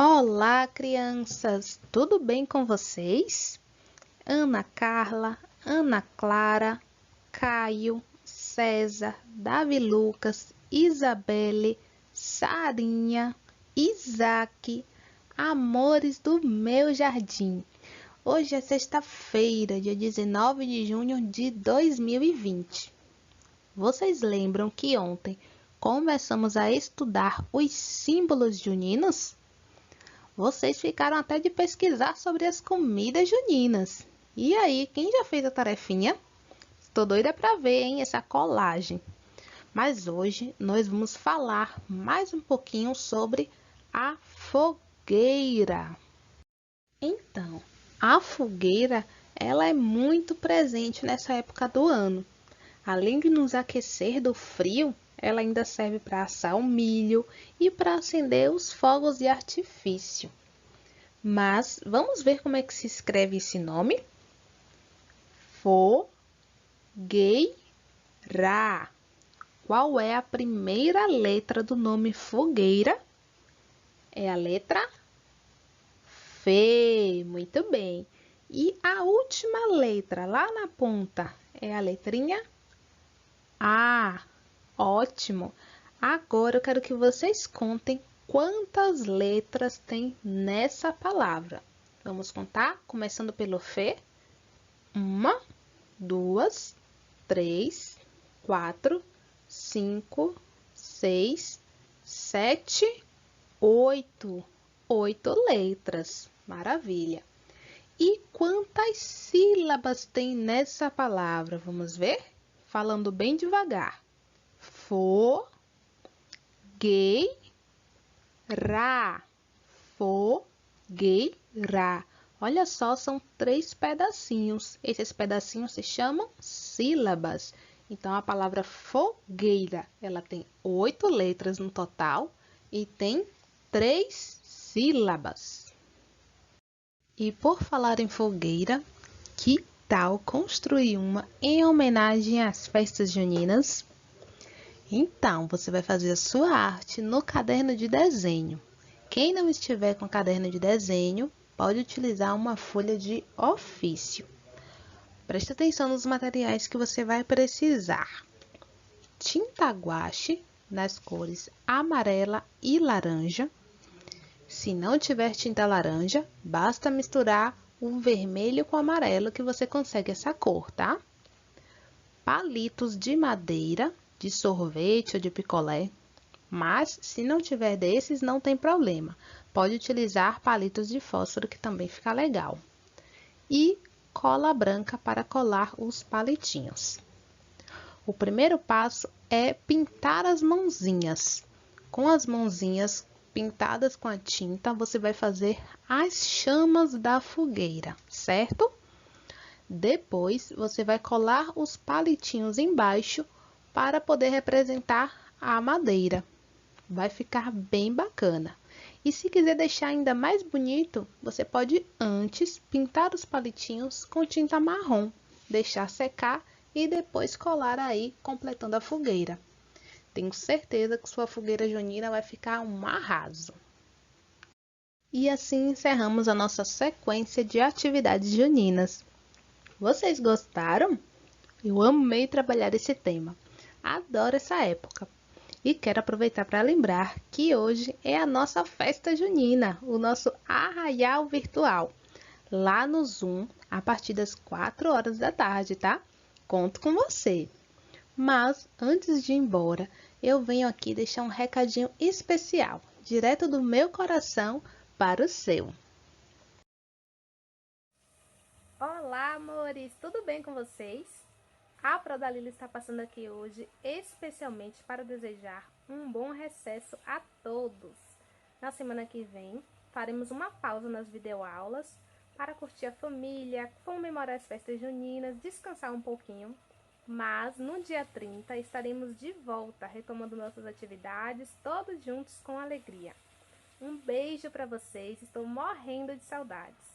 Olá, crianças! Tudo bem com vocês? Ana Carla, Ana Clara, Caio, César, Davi Lucas, Isabelle, Sarinha, Isaac, amores do meu jardim. Hoje é sexta-feira, dia 19 de junho de 2020. Vocês lembram que ontem começamos a estudar os símbolos juninos? Vocês ficaram até de pesquisar sobre as comidas juninas. E aí, quem já fez a tarefinha? Estou doida para ver, hein, essa colagem. Mas hoje nós vamos falar mais um pouquinho sobre a fogueira. Então, a fogueira, ela é muito presente nessa época do ano. Além de nos aquecer do frio, ela ainda serve para assar o milho e para acender os fogos de artifício. Mas vamos ver como é que se escreve esse nome? Fogueira. Qual é a primeira letra do nome fogueira? É a letra F. Muito bem. E a última letra lá na ponta é a letrinha A. Ótimo! Agora eu quero que vocês contem quantas letras tem nessa palavra. Vamos contar? Começando pelo F. 1, 2, 3, 4, 5, 6, 7, 8. 8 letras. Maravilha! E quantas sílabas tem nessa palavra? Vamos ver? Falando bem devagar. Fogueira. Fogueira. Olha só, são 3 pedacinhos. Esses pedacinhos se chamam sílabas. Então, a palavra fogueira, ela tem 8 letras no total e tem 3 sílabas. E por falar em fogueira, que tal construir uma em homenagem às festas juninas? Então, você vai fazer a sua arte no caderno de desenho. Quem não estiver com caderno de desenho, pode utilizar uma folha de ofício. Preste atenção nos materiais que você vai precisar. Tinta guache nas cores amarela e laranja. Se não tiver tinta laranja, basta misturar o vermelho com o amarelo que você consegue essa cor, tá? Palitos de madeira, de sorvete ou de picolé, mas se não tiver desses, não tem problema. Pode utilizar palitos de fósforo que também fica legal. E cola branca para colar os palitinhos. O primeiro passo é pintar as mãozinhas. Com as mãozinhas pintadas com a tinta, você vai fazer as chamas da fogueira, certo? Depois, você vai colar os palitinhos embaixo para poder representar a madeira. Vai ficar bem bacana. E se quiser deixar ainda mais bonito, você pode antes pintar os palitinhos com tinta marrom, deixar secar e depois colar aí, completando a fogueira. Tenho certeza que sua fogueira junina vai ficar um arraso. E assim encerramos a nossa sequência de atividades juninas. Vocês gostaram? Eu amei trabalhar esse tema. Adoro essa época. E quero aproveitar para lembrar que hoje é a nossa festa junina, o nosso arraial virtual. Lá no Zoom, a partir das 4 horas da tarde, tá? Conto com você. Mas, antes de ir embora, eu venho aqui deixar um recadinho especial, direto do meu coração para o seu. Olá, amores! Tudo bem com vocês? A Prodalila está passando aqui hoje especialmente para desejar um bom recesso a todos. Na semana que vem, faremos uma pausa nas videoaulas para curtir a família, comemorar as festas juninas, descansar um pouquinho. Mas no dia 30 estaremos de volta, retomando nossas atividades, todos juntos com alegria. Um beijo para vocês, estou morrendo de saudades.